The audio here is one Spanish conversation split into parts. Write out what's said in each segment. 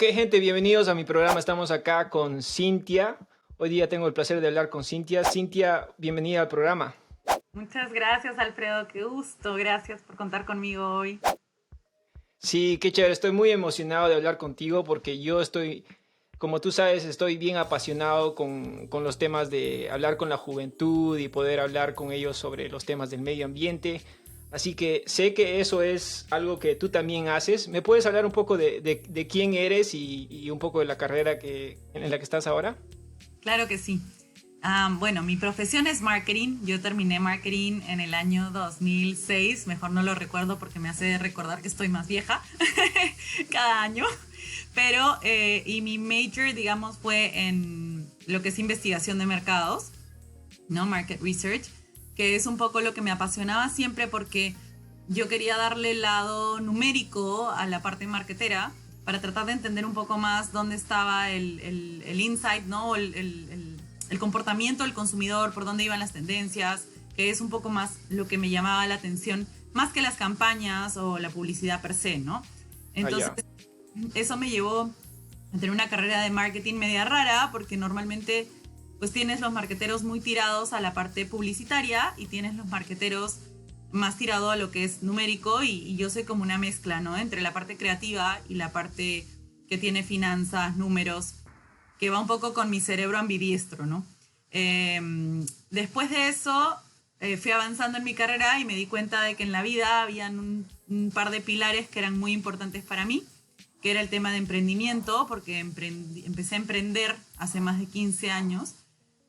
Ok, gente, bienvenidos a mi programa. Estamos acá con Cintia. Hoy día tengo el placer de hablar con Cintia. Cintia, bienvenida al programa. Muchas gracias, Alfredo. Qué gusto. Gracias por contar conmigo hoy. Sí, qué chévere. Estoy muy emocionado de hablar contigo porque yo estoy, como tú sabes, estoy bien apasionado con los temas de hablar con la juventud y poder hablar con ellos sobre los temas del medio ambiente. Así que sé que eso es algo que tú también haces. ¿Me puedes hablar un poco de quién eres y un poco de la carrera en la que estás ahora? Claro que sí. Bueno, mi profesión es marketing. Yo terminé marketing en el año 2006. Mejor no lo recuerdo porque me hace recordar que estoy más vieja cada año. Pero, y mi major, digamos, fue en lo que es investigación de mercados, ¿no? Market research, que es un poco lo que me apasionaba siempre porque yo quería darle el lado numérico a la parte marketera para tratar de entender un poco más dónde estaba el insight, ¿no? El comportamiento del consumidor, por dónde iban las tendencias, que es un poco más lo que me llamaba la atención, más que las campañas o la publicidad per se, ¿no? Ah, Entonces, ya. eso me llevó a tener una carrera de marketing media rara, porque normalmente pues tienes los marqueteros muy tirados a la parte publicitaria y tienes los marqueteros más tirado a lo que es numérico y yo soy como una mezcla, ¿no? Entre la parte creativa y la parte que tiene finanzas, números, que va un poco con mi cerebro ambidiestro, ¿no? Eh, Después de eso, fui avanzando en mi carrera y me di cuenta de que en la vida habían un par de pilares que eran muy importantes para mí, que era el tema de emprendimiento, porque empecé a emprender hace más de 15 años,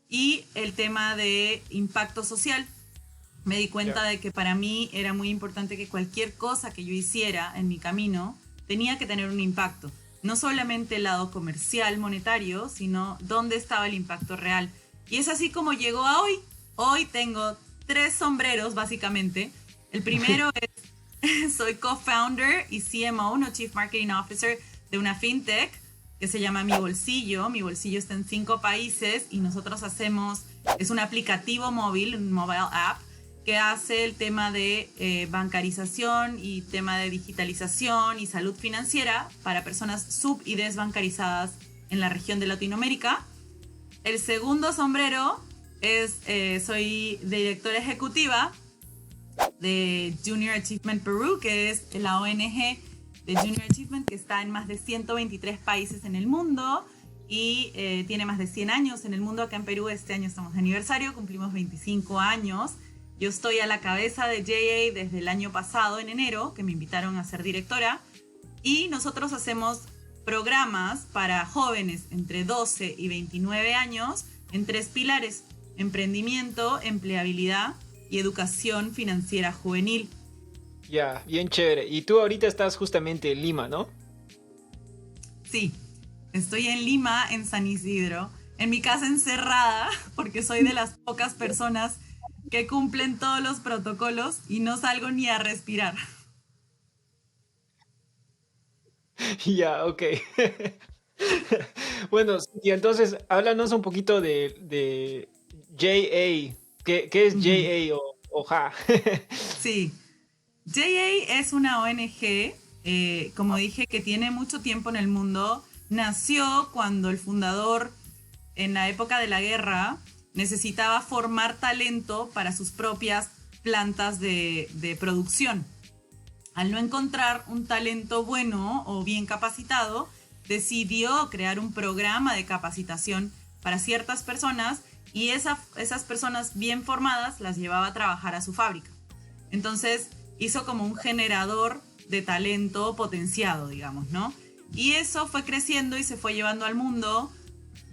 y el tema de impacto social. Me di cuenta Ya. de que para mí era muy importante que cualquier cosa que yo hiciera en mi camino tenía que tener un impacto. No solamente el lado comercial, monetario, sino dónde estaba el impacto real. Y es así como llegó a hoy. Hoy tengo tres sombreros, básicamente. El primero es, soy co-founder y CMO, no Chief Marketing Officer, de una fintech que se llama Mi Bolsillo. Mi Bolsillo está en 5 países y nosotros hacemos, es un aplicativo móvil, un mobile app, que hace el tema de bancarización y tema de digitalización y salud financiera para personas sub y desbancarizadas en la región de Latinoamérica. El segundo sombrero es, soy directora ejecutiva de Junior Achievement Peru, que es la ONG de Junior Achievement que está en más de 123 países en el mundo y tiene más de 100 años en el mundo. Acá en Perú este año estamos de aniversario, cumplimos 25 años. Yo estoy a la cabeza de JA desde el año pasado, en enero, que me invitaron a ser directora, y nosotros hacemos programas para jóvenes entre 12 y 29 años en 3 pilares: emprendimiento, empleabilidad y educación financiera juvenil. Ya, bien chévere. Y tú ahorita estás justamente en Lima, ¿no? Sí, estoy en Lima, en San Isidro, en mi casa encerrada, porque soy de las pocas personas que cumplen todos los protocolos y no salgo ni a respirar. Ya, ok. Bueno, y entonces háblanos un poquito de JA. ¿Qué es JA o JA? Sí, JA es una ONG, como dije, que tiene mucho tiempo en el mundo. Nació cuando el fundador, en la época de la guerra, necesitaba formar talento para sus propias plantas de producción. Al no encontrar un talento bueno o bien capacitado, decidió crear un programa de capacitación para ciertas personas y esas personas bien formadas las llevaba a trabajar a su fábrica. Entonces hizo como un generador de talento potenciado, digamos, ¿no? Y eso fue creciendo y se fue llevando al mundo.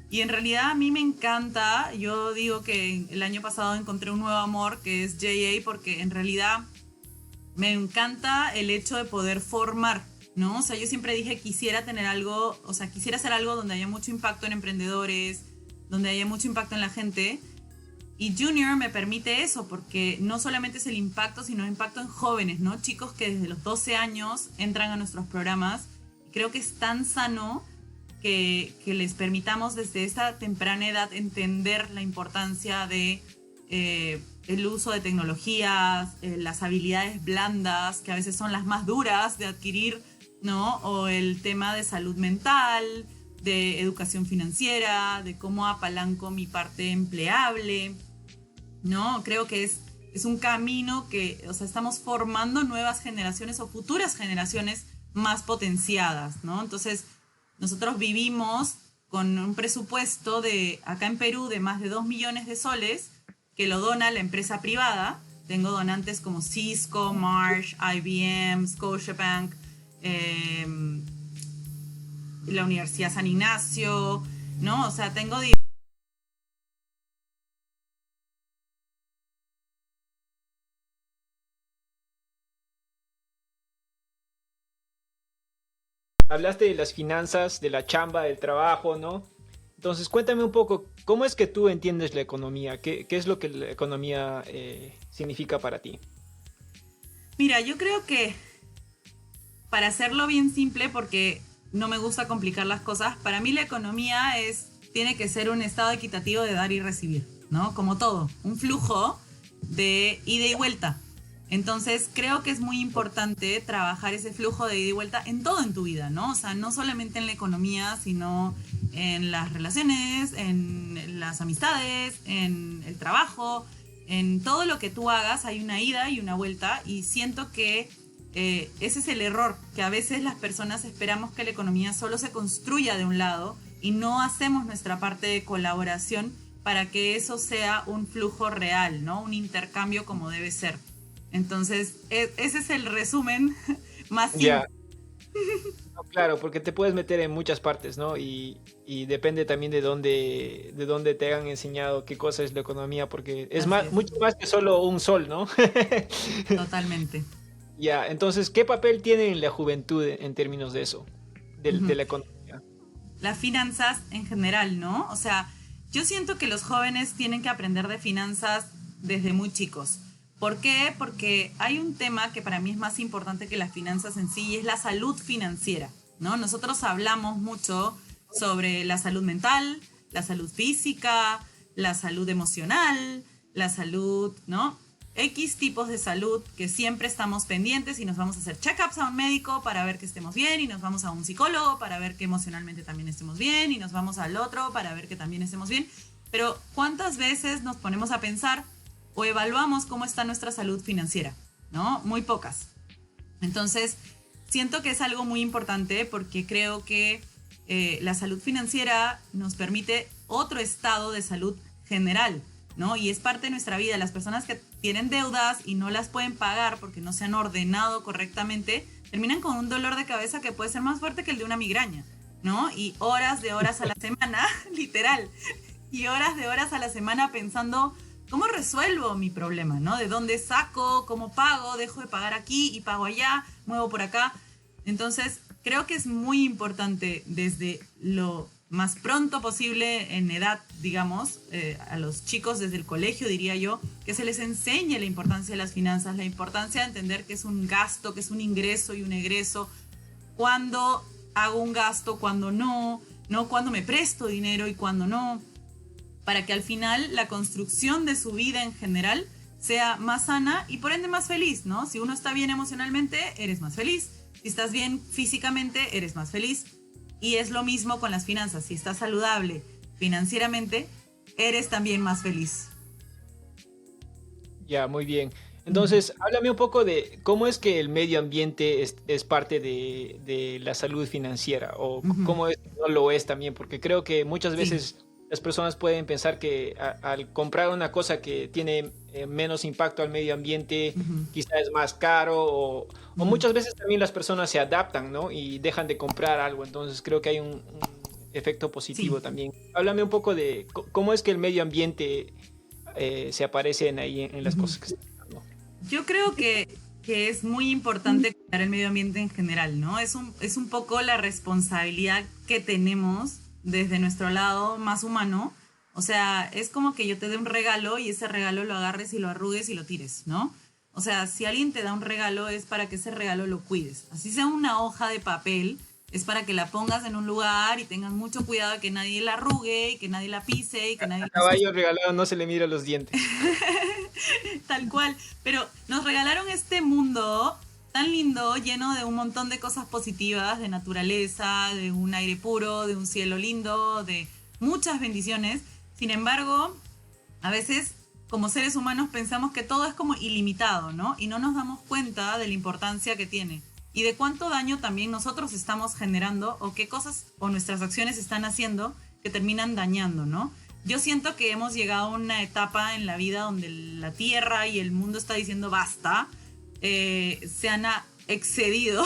Y en realidad a mí me encanta. Yo digo que el año pasado encontré un nuevo amor que es JA, porque en realidad me encanta el hecho de poder formar, ¿no? O sea, yo siempre dije quisiera tener algo, o sea, quisiera hacer algo donde haya mucho impacto en emprendedores, donde haya mucho impacto en la gente. Y Junior me permite eso, porque no solamente es el impacto, sino el impacto en jóvenes, ¿no? Chicos que desde los 12 años entran a nuestros programas. Y creo que es tan sano que les permitamos desde esta temprana edad entender la importancia de el uso de tecnologías, las habilidades blandas, que a veces son las más duras de adquirir ¿no? O el tema de salud mental, de educación financiera, de cómo apalanco mi parte empleable, ¿no? Creo que es un camino que, o sea, estamos formando nuevas generaciones o futuras generaciones más potenciadas, ¿no? Entonces, nosotros vivimos con un presupuesto de, acá en Perú, de más de 2 millones de soles, que lo dona la empresa privada. Tengo donantes como Cisco, Marsh, IBM, Scotiabank, eh, la Universidad San Ignacio, ¿no? O sea, tengo... Hablaste de las finanzas, de la chamba, del trabajo, ¿no? Entonces, cuéntame un poco, ¿cómo es que tú entiendes la economía? ¿Qué es lo que la economía significa para ti? Mira, yo creo que para hacerlo bien simple, porque no me gusta complicar las cosas, para mí la economía tiene que ser un estado equitativo de dar y recibir, ¿no? Como todo, un flujo de ida y vuelta. Entonces creo que es muy importante trabajar ese flujo de ida y vuelta en todo en tu vida, ¿no? O sea, no solamente en la economía, sino en las relaciones, en las amistades, en el trabajo, en todo lo que tú hagas hay una ida y una vuelta, y siento que ese es el error, que a veces las personas esperamos que la economía solo se construya de un lado y no hacemos nuestra parte de colaboración para que eso sea un flujo real, ¿no? Un intercambio como debe ser. Entonces, ese es el resumen más Ya, simple. no, claro, porque te puedes meter en muchas partes, ¿no? Y depende también de dónde te han enseñado qué cosa es la economía, porque es Así más, es, mucho más que solo un sol, ¿no? totalmente. Ya, entonces, ¿qué papel tiene la juventud en términos de eso, de Ujú. la economía? Las finanzas en general, ¿no? O sea, yo siento que los jóvenes tienen que aprender de finanzas desde muy chicos. ¿Por qué? Porque hay un tema que para mí es más importante que las finanzas en sí, y es la salud financiera, ¿no? Nosotros hablamos mucho sobre la salud mental, la salud física, la salud emocional, la salud, ¿no? X tipos de salud que siempre estamos pendientes, y nos vamos a hacer check-ups a un médico para ver que estemos bien, y nos vamos a un psicólogo para ver que emocionalmente también estemos bien, y nos vamos al otro para ver que también estemos bien. Pero ¿cuántas veces nos ponemos a pensar o evaluamos cómo está nuestra salud financiera? ¿No? Muy pocas. Entonces, siento que es algo muy importante, porque creo que la salud financiera nos permite otro estado de salud general, ¿no? Y es parte de nuestra vida. Las personas que tienen deudas y no las pueden pagar porque no se han ordenado correctamente, terminan con un dolor de cabeza que puede ser más fuerte que el de una migraña, ¿no? Y horas de horas a la semana, literal, y horas de horas a la semana pensando, ¿cómo resuelvo mi problema, no? ¿De dónde saco? ¿Cómo pago? ¿Dejo de pagar aquí y pago allá? ¿Muevo por acá? Entonces, creo que es muy importante desde lo más pronto posible en edad, digamos, a los chicos desde el colegio, diría yo, que se les enseñe la importancia de las finanzas, la importancia de entender que es un gasto, que es un ingreso y un egreso, cuándo hago un gasto, cuándo no, no cuándo me presto dinero y cuándo no, para que al final la construcción de su vida en general sea más sana y por ende más feliz, ¿no? Si uno está bien emocionalmente, eres más feliz. Si estás bien físicamente, eres más feliz. Y es lo mismo con las finanzas. Si estás saludable financieramente, eres también más feliz. Ya, muy bien. Ujú. Entonces, háblame un poco de cómo es que el medio ambiente es parte de la salud financiera o Ujú. cómo es que no lo es también, porque creo que muchas Sí, veces las personas pueden pensar que al comprar una cosa que tiene menos impacto al medio ambiente, ujú, quizá es más caro o ujú. muchas veces también las personas se adaptan, ¿no? Y dejan de comprar algo. Entonces, creo que hay un efecto Sí. positivo también. Háblame un poco de cómo es que el medio ambiente se aparecen ahí en las Ujú. cosas que están hablando. Yo creo que es muy importante cuidar el medio ambiente en general, ¿no? Es un poco la responsabilidad que tenemos desde nuestro lado más humano. O sea, es como que yo te dé un regalo y ese regalo lo agarres y lo arrugues y lo tires, ¿no? O sea, si alguien te da un regalo es para que ese regalo lo cuides. Así sea una hoja de papel, es para que la pongas en un lugar y tengas mucho cuidado de que nadie la arrugue y que nadie la pise y que nadie A la ensucie. caballo regalado no se le mira los dientes. Tal cual. Pero nos regalaron este mundo tan tan lindo, lleno de un montón de cosas positivas, de naturaleza, de un aire puro, de un cielo lindo, de muchas bendiciones. Sin embargo, a veces como seres humanos pensamos que todo es como ilimitado, ¿no? Y no nos damos cuenta de la importancia que tiene y de cuánto daño también nosotros estamos generando o qué cosas o nuestras acciones están haciendo que terminan dañando, ¿no? Yo siento que hemos llegado a una etapa en la vida donde la Tierra y el mundo está diciendo basta, se han excedido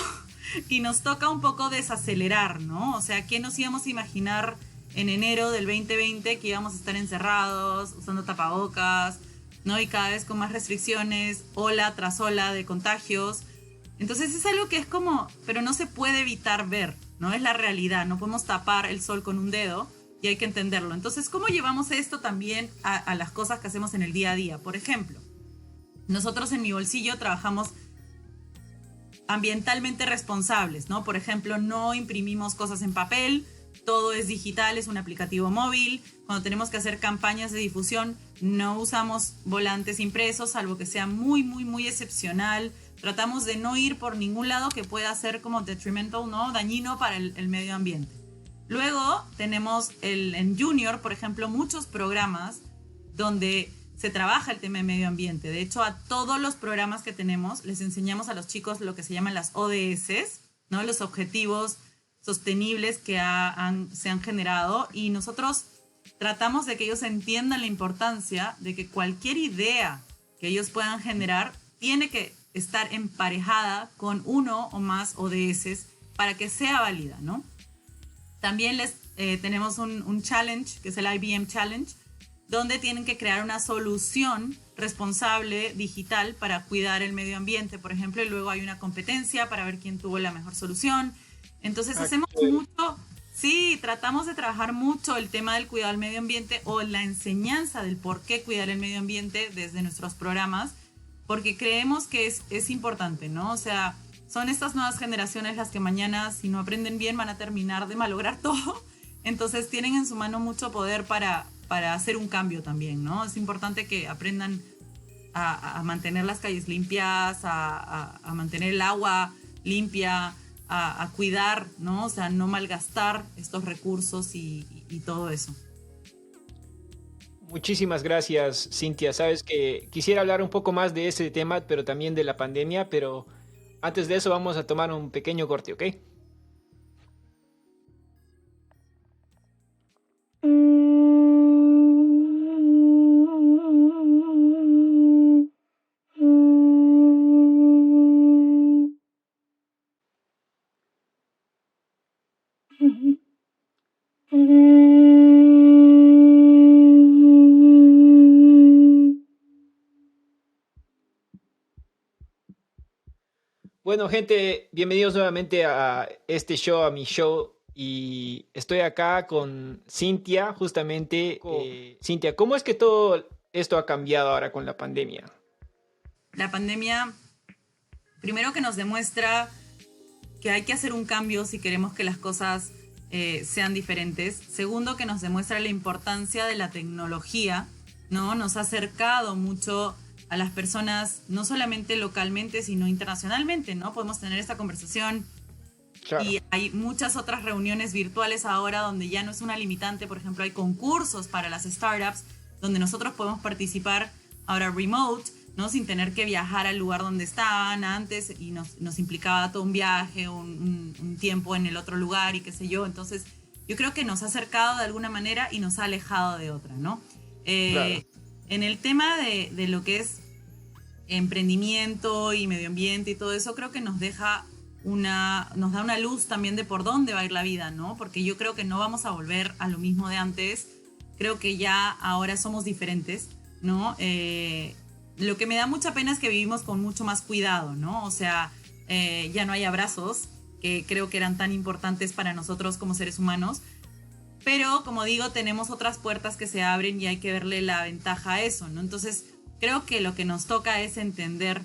y nos toca un poco desacelerar, ¿no? O sea, ¿qué nos íbamos a imaginar en enero del 2020 que íbamos a estar encerrados, usando tapabocas, ¿no? Y cada vez con más restricciones, ola tras ola de contagios. Entonces es algo que es como, pero no se puede evitar ver, ¿no? Es la realidad, no podemos tapar el sol con un dedo y hay que entenderlo. Entonces, ¿cómo llevamos esto también a las cosas que hacemos en el día a día? Por ejemplo, nosotros en Mi Bolsillo trabajamos ambientalmente responsables, ¿no? Por ejemplo, no imprimimos cosas en papel, todo es digital, es un aplicativo móvil. Cuando tenemos que hacer campañas de difusión, no usamos volantes impresos, salvo que sea muy, muy, muy excepcional. Tratamos de no ir por ningún lado que pueda ser como detrimental, ¿no? Dañino para el medio ambiente. Luego tenemos en Junior, por ejemplo, muchos programas donde se trabaja el tema de medio ambiente. De hecho, a todos los programas que tenemos les enseñamos a los chicos lo que se llaman las ODS, ¿no? Los objetivos sostenibles que se han generado, y nosotros tratamos de que ellos entiendan la importancia de que cualquier idea que ellos puedan generar tiene que estar emparejada con uno o más ODS para que sea válida, ¿no? También tenemos un challenge, que es el IBM Challenge, donde tienen que crear una solución responsable digital para cuidar el medio ambiente, por ejemplo, y luego hay una competencia para ver quién tuvo la mejor solución. Entonces hacemos mucho, sí, tratamos de trabajar mucho el tema del cuidado del medio ambiente o la enseñanza del por qué cuidar el medio ambiente desde nuestros programas, porque creemos que es importante, ¿no? O sea, son estas nuevas generaciones las que mañana, si no aprenden bien, van a terminar de malograr todo. Entonces tienen en su mano mucho poder para hacer un cambio también, ¿no? Es importante que aprendan a mantener las calles limpias, a mantener el agua limpia, a cuidar, ¿no? O sea, no malgastar estos recursos y todo eso. Muchísimas gracias, Cintia. Sabes que quisiera hablar un poco más de ese tema, pero también de la pandemia, pero antes de eso vamos a tomar un pequeño corte, ¿ok? Bueno, gente, bienvenidos nuevamente a este show, a mi show. Y estoy acá con Cintia, justamente. Cintia, ¿cómo es que todo esto ha cambiado ahora con la pandemia? La pandemia, primero que nos demuestra que hay que hacer un cambio si queremos que las cosas sean diferentes. Segundo, que nos demuestra la importancia de la tecnología, ¿no? Nos ha acercado mucho a las personas, no solamente localmente, sino internacionalmente, ¿no? Podemos tener esta conversación. Claro. Y hay muchas otras reuniones virtuales ahora donde ya no es una limitante. Por ejemplo, hay concursos para las startups donde nosotros podemos participar ahora remote, ¿no? Sin tener que viajar al lugar donde estaban antes, y nos implicaba todo un viaje, un tiempo en el otro lugar y qué sé yo. Entonces, yo creo que nos ha acercado de alguna manera y nos ha alejado de otra, ¿no? Claro. En el tema de lo que es emprendimiento y medio ambiente y todo eso, creo que nos da una luz también de por dónde va a ir la vida, ¿no? Porque yo creo que no vamos a volver a lo mismo de antes. Creo que ya ahora somos diferentes, ¿no? Lo que me da mucha pena es que vivimos con mucho más cuidado, ¿no? O sea, ya no hay abrazos, que creo que eran tan importantes para nosotros como seres humanos. Pero, como digo, tenemos otras puertas que se abren y hay que verle la ventaja a eso, ¿no? Entonces, creo que lo que nos toca es entender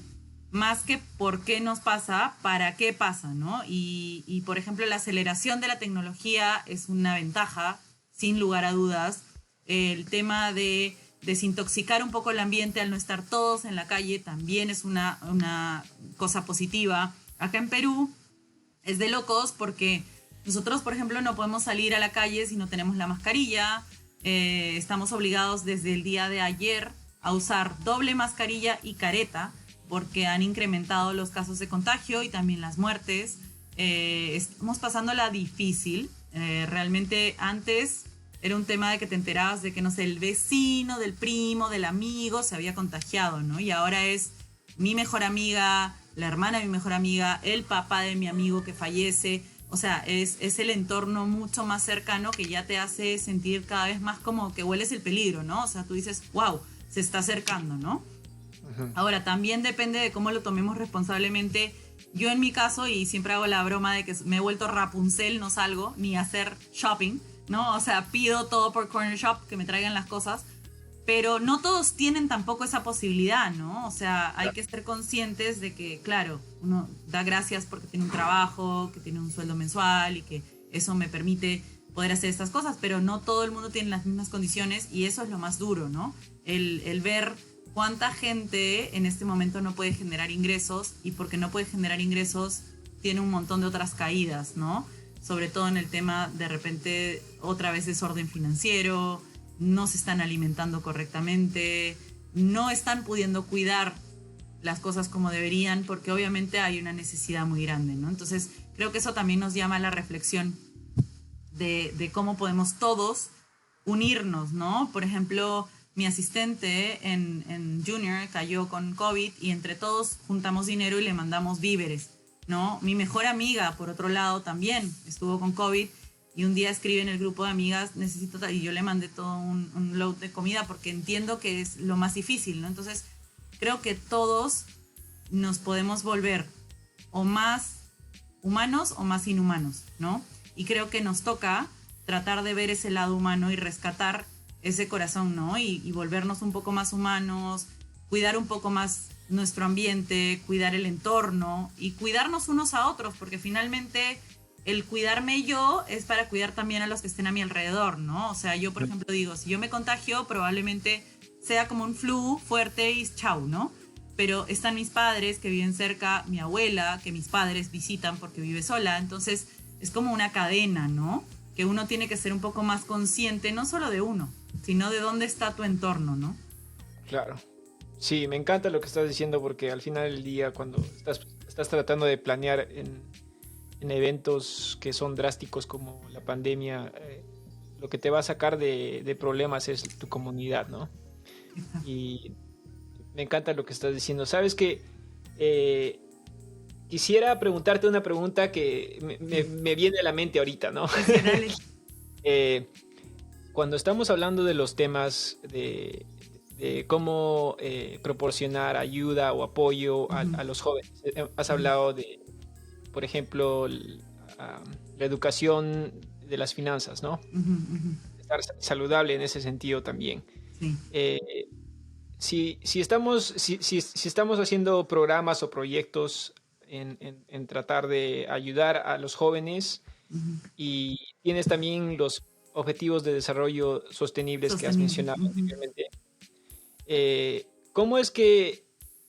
más que por qué nos pasa, para qué pasa, ¿no? Y por ejemplo, la aceleración de la tecnología es una ventaja, sin lugar a dudas. El tema de desintoxicar un poco el ambiente al no estar todos en la calle también es una cosa positiva. Acá en Perú es de locos porque nosotros, por ejemplo, no podemos salir a la calle si no tenemos la mascarilla. Estamos obligados desde el día de ayer a usar doble mascarilla y careta porque han incrementado los casos de contagio y también las muertes. Estamos pasándola difícil. Realmente antes era un tema de que te enterabas de que, no sé, el vecino, del primo, del amigo se había contagiado, ¿no? Y ahora es mi mejor amiga, la hermana de mi mejor amiga, el papá de mi amigo que fallece. O sea, es el entorno mucho más cercano que ya te hace sentir cada vez más como que hueles el peligro, ¿no? O sea, tú dices, wow, se está acercando, ¿no? Uh-huh. Ahora, también depende de cómo lo tomemos responsablemente. Yo en mi caso, y siempre hago la broma de que me he vuelto Rapunzel, no salgo ni a hacer shopping, ¿no? O sea, pido todo por Corner Shop, que me traigan las cosas, pero no todos tienen tampoco esa posibilidad, ¿no? O sea, hay que ser conscientes de que, claro, uno da gracias porque tiene un trabajo, que tiene un sueldo mensual y que eso me permite poder hacer estas cosas, pero no todo el mundo tiene las mismas condiciones y eso es lo más duro, ¿no? El ver cuánta gente en este momento no puede generar ingresos y porque no puede generar ingresos tiene un montón de otras caídas, ¿no? Sobre todo en el tema, de repente, otra vez desorden financiero, no se están alimentando correctamente, no están pudiendo cuidar las cosas como deberían, porque obviamente hay una necesidad muy grande, ¿no? Entonces, creo que eso también nos llama a la reflexión de cómo podemos todos unirnos, ¿no? Por ejemplo, mi asistente en Junior cayó con COVID y entre todos juntamos dinero y le mandamos víveres, ¿no? Mi mejor amiga, por otro lado, también estuvo con COVID y un día escribe en el grupo de amigas, necesito, y yo le mandé todo un load de comida porque entiendo que es lo más difícil, ¿no? Entonces, creo que todos nos podemos volver o más humanos o más inhumanos, ¿no? Y creo que nos toca tratar de ver ese lado humano y rescatar ese corazón, ¿no? Y volvernos un poco más humanos, cuidar un poco más nuestro ambiente, cuidar el entorno y cuidarnos unos a otros, porque finalmente el cuidarme yo es para cuidar también a los que estén a mi alrededor, ¿no? O sea, yo, por ejemplo, digo, si yo me contagio, probablemente sea como un flu fuerte y chau, ¿no? Pero están mis padres que viven cerca, mi abuela, que mis padres visitan porque vive sola, entonces es como una cadena, ¿no? Que uno tiene que ser un poco más consciente, no solo de uno, sino de dónde está tu entorno, ¿no? Claro. Sí, me encanta lo que estás diciendo porque al final del día, cuando estás tratando de planear en eventos que son drásticos como la pandemia, lo que te va a sacar de problemas es tu comunidad, ¿no? Exacto. Y me encanta lo que estás diciendo. Sabes que quisiera preguntarte una pregunta que me viene a la mente ahorita, ¿no? Cuando estamos hablando de los temas de cómo proporcionar ayuda o apoyo a los jóvenes, has hablado de, por ejemplo, la educación de las finanzas, ¿no? Estar saludable en ese sentido también. Sí. Si estamos haciendo programas o proyectos en tratar de ayudar a los jóvenes y tienes también los objetivos de desarrollo sostenibles que has mencionado anteriormente, ¿cómo es que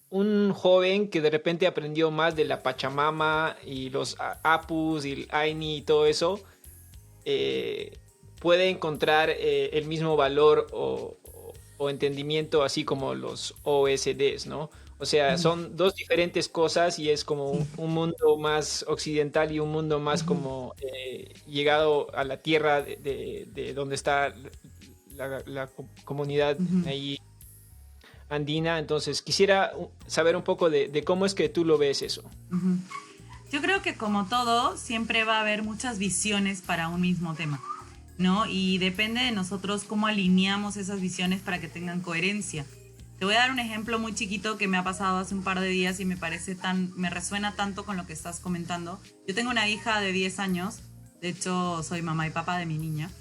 un joven que de repente aprendió más de la Pachamama y los Apus y el Aini y todo eso puede encontrar el mismo valor o entendimiento así como los OSDs, ¿no? O sea, son dos diferentes cosas y es como un mundo más occidental y un mundo más como llegado a la tierra de donde está la comunidad ahí andina. Entonces, quisiera saber un poco de cómo es que tú lo ves eso. Yo creo que como todo, siempre va a haber muchas visiones para un mismo tema, ¿no? Y depende de nosotros cómo alineamos esas visiones para que tengan coherencia. Te voy a dar un ejemplo muy chiquito que me ha pasado hace un par de días y me resuena tanto con lo que estás comentando. Yo tengo una hija de 10 años, de hecho soy mamá y papá de mi niña,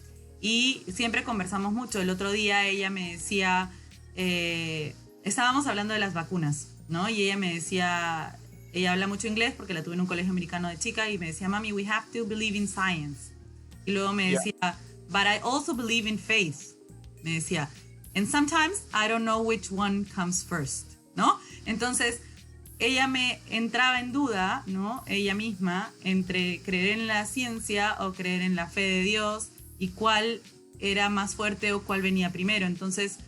y siempre conversamos mucho. El otro día ella me decía, estábamos hablando de las vacunas, ¿no? Y ella me decía, ella habla mucho inglés porque la tuve en un colegio americano de chica y me decía, mami, we have to believe in science. Y luego me decía, but I also believe in faith. Me decía, And sometimes I don't know which one comes first, ¿no? Entonces, ella me entraba en duda, ¿no? Ella misma, entre creer en la ciencia o creer en la fe de Dios y cuál era más fuerte o cuál venía primero. Entonces,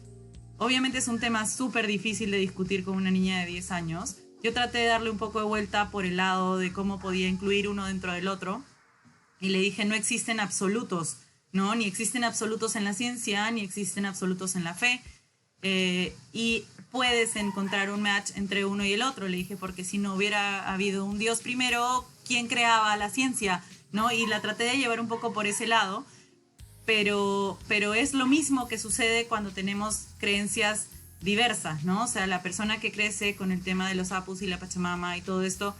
obviamente es un tema súper difícil de discutir con una niña de 10 años. Yo traté de darle un poco de vuelta por el lado de cómo podía incluir uno dentro del otro. Y le dije, no existen absolutos, ¿no? Ni existen absolutos en la ciencia, ni existen absolutos en la fe. Y puedes encontrar un match entre uno y el otro. Le dije, porque si no hubiera habido un Dios primero, ¿quién creaba la ciencia? ¿No? Y la traté de llevar un poco por ese lado. Pero es lo mismo que sucede cuando tenemos creencias diversas, ¿no? O sea, la persona que crece con el tema de los apus y la Pachamama y todo esto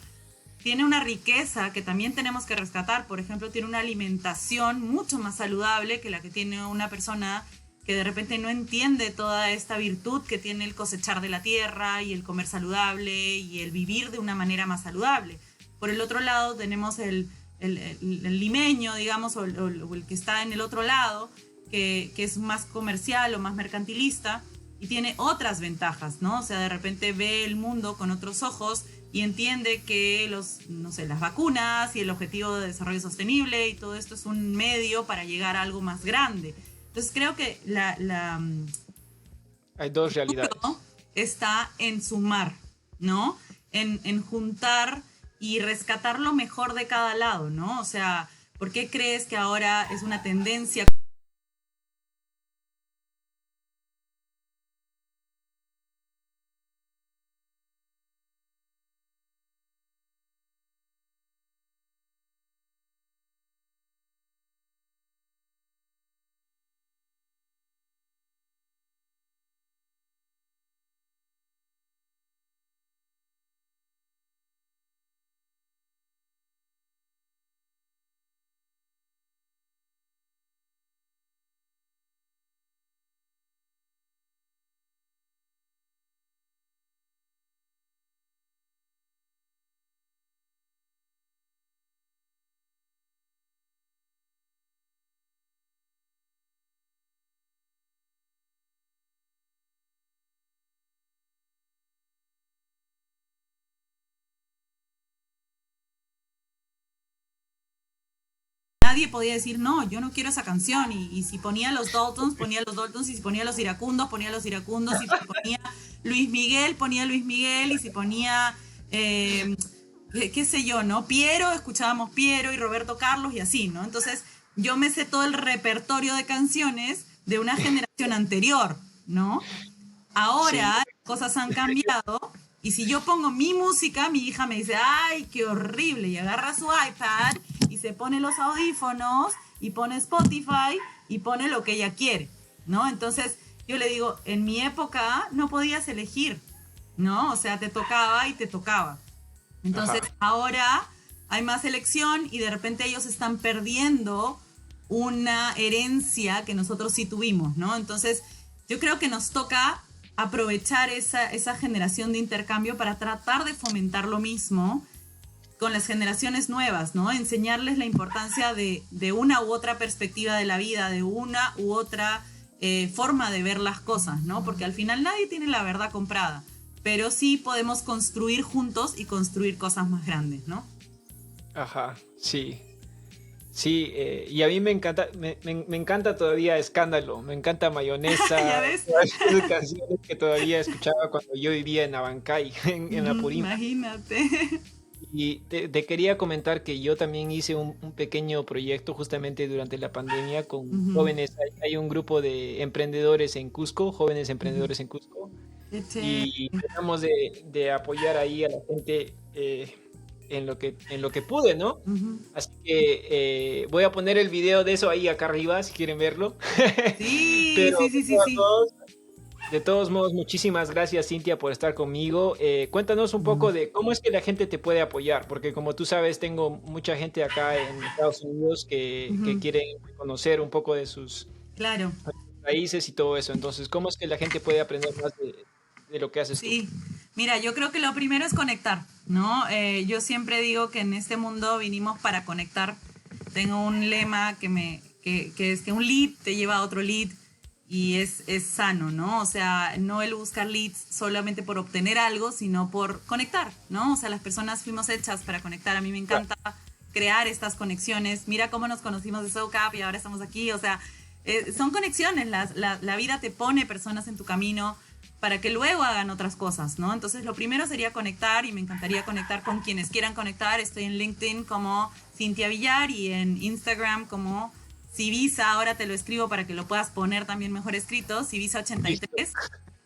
tiene una riqueza que también tenemos que rescatar. Por ejemplo, tiene una alimentación mucho más saludable que la que tiene una persona que de repente no entiende toda esta virtud que tiene el cosechar de la tierra y el comer saludable y el vivir de una manera más saludable. Por el otro lado tenemos el limeño, digamos, o el que está en el otro lado, que es más comercial o más mercantilista y tiene otras ventajas, ¿no? O sea, de repente ve el mundo con otros ojos y entiende que las vacunas y el objetivo de desarrollo sostenible y todo esto es un medio para llegar a algo más grande. Entonces creo que Hay dos realidades. Está en sumar, ¿no? En juntar y rescatar lo mejor de cada lado, ¿no? O sea, ¿por qué crees que ahora es una tendencia? Nadie podía decir, no, yo no quiero esa canción. Y si ponía los Daltons, ponía los Daltons. Y si ponía los iracundos, ponía los iracundos. Y si ponía Luis Miguel, ponía Luis Miguel. Y si ponía, qué sé yo, ¿no? Piero, escuchábamos Piero y Roberto Carlos y así, ¿no? Entonces, yo me sé todo el repertorio de canciones de una generación anterior, ¿no? Ahora las cosas han cambiado y si yo pongo mi música, mi hija me dice, ay, qué horrible, y agarra su iPad y se pone los audífonos y pone Spotify y pone lo que ella quiere, ¿no? Entonces yo le digo, en mi época no podías elegir, ¿no? O sea, te tocaba y te tocaba. Entonces ahora hay más elección y de repente ellos están perdiendo una herencia que nosotros sí tuvimos, ¿no? Entonces yo creo que nos toca aprovechar esa generación de intercambio para tratar de fomentar lo mismo con las generaciones nuevas, ¿no? Enseñarles la importancia de una u otra perspectiva de la vida, de una u otra forma de ver las cosas, ¿no? Porque al final nadie tiene la verdad comprada, pero sí podemos construir juntos y construir cosas más grandes, ¿no? Ajá, sí. Sí, y a mí me encanta, me encanta todavía Escándalo, me encanta Mayonesa, ¿Ya ves? esas canciones que todavía escuchaba cuando yo vivía en Abancay, en Apurímac. Imagínate. Y te quería comentar que yo también hice un pequeño proyecto justamente durante la pandemia con jóvenes. Hay un grupo de emprendedores en Cusco, jóvenes emprendedores en Cusco, Qué chévere. y tratamos de apoyar ahí a la gente en lo que pude, ¿no? Ujú. Así que voy a poner el video de eso ahí acá arriba si quieren verlo. Sí, Pero sí, sí, sí, sí. de todos modos, muchísimas gracias, Cintia, por estar conmigo. Cuéntanos un Mm, poco de cómo es que la gente te puede apoyar, porque como tú sabes, tengo mucha gente acá en Estados Unidos que ujú. quieren conocer un poco de sus Claro. raíces y todo eso. Entonces, ¿cómo es que la gente puede aprender más de lo que haces tú? Sí, mira, yo creo que lo primero es conectar, ¿no? Yo siempre digo que en este mundo vinimos para conectar. Tengo un lema que es que un lead te lleva a otro lead es sano, ¿no? O sea, no el buscar leads solamente por obtener algo, sino por conectar, ¿no? O sea, las personas fuimos hechas para conectar. A mí me encanta crear estas conexiones. Mira cómo nos conocimos de SoCap y ahora estamos aquí. O sea, son conexiones. La vida te pone personas en tu camino para que luego hagan otras cosas, ¿no? Entonces, lo primero sería conectar, y me encantaría conectar con quienes quieran conectar. Estoy en LinkedIn como Cintia Villar y en Instagram como Civisa. Ahora te lo escribo para que lo puedas poner también mejor escrito, Civisa83.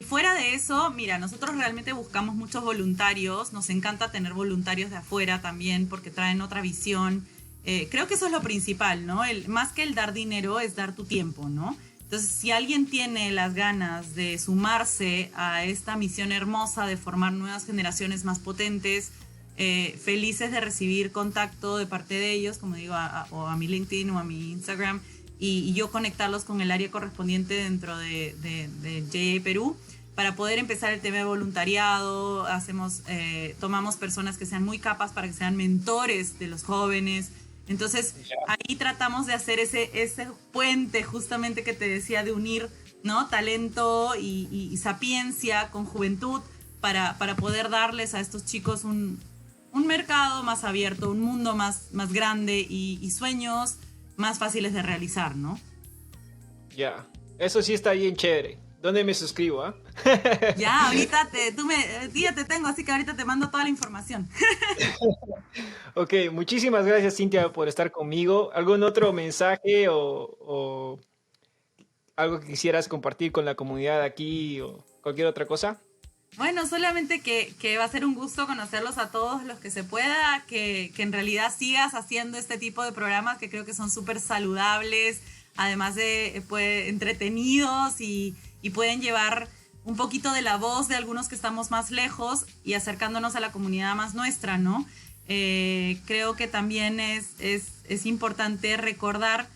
Fuera de eso, mira, nosotros realmente buscamos muchos voluntarios. Nos encanta tener voluntarios de afuera también porque traen otra visión. Creo que eso es lo principal, ¿no? Más que el dar dinero es dar tu tiempo, ¿no? Entonces, si alguien tiene las ganas de sumarse a esta misión hermosa de formar nuevas generaciones más potentes, felices de recibir contacto de parte de ellos, como digo, o a mi LinkedIn o a mi Instagram, y yo conectarlos con el área correspondiente dentro de JA Perú para poder empezar el tema de voluntariado. Tomamos personas que sean muy capaces para que sean mentores de los jóvenes. Entonces, ahí tratamos de hacer ese puente justamente que te decía, de unir, ¿no? Talento y sapiencia con juventud para poder darles a estos chicos un mercado más abierto, un mundo más grande y sueños más fáciles de realizar, ¿no? Ya, eso sí está bien chévere. ¿Dónde me suscribo, ah? Ya, ahorita ya te tengo, así que ahorita te mando toda la información. Ok, muchísimas gracias, Cintia, por estar conmigo. ¿Algún otro mensaje o algo que quisieras compartir con la comunidad aquí o cualquier otra cosa? Bueno, solamente que va a ser un gusto conocerlos a todos los que se pueda, que en realidad sigas haciendo este tipo de programas que creo que son súper saludables, además de entretenidos, y pueden llevar un poquito de la voz de algunos que estamos más lejos y acercándonos a la comunidad más nuestra, ¿no? Creo que también es importante recordar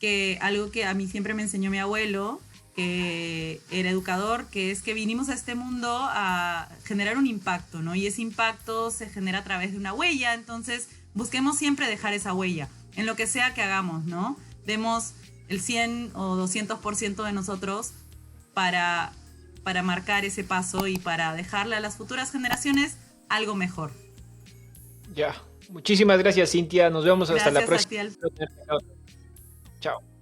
que algo que a mí siempre me enseñó mi abuelo, que era educador, que es que vinimos a este mundo a generar un impacto, ¿no? Y ese impacto se genera a través de una huella. Entonces, busquemos siempre dejar esa huella en lo que sea que hagamos, ¿no? Demos el 100 o 200% de nosotros para marcar ese paso y para dejarle a las futuras generaciones algo mejor. Ya, muchísimas gracias, Cintia. Nos vemos hasta la Gracias a ti, próxima. Chao.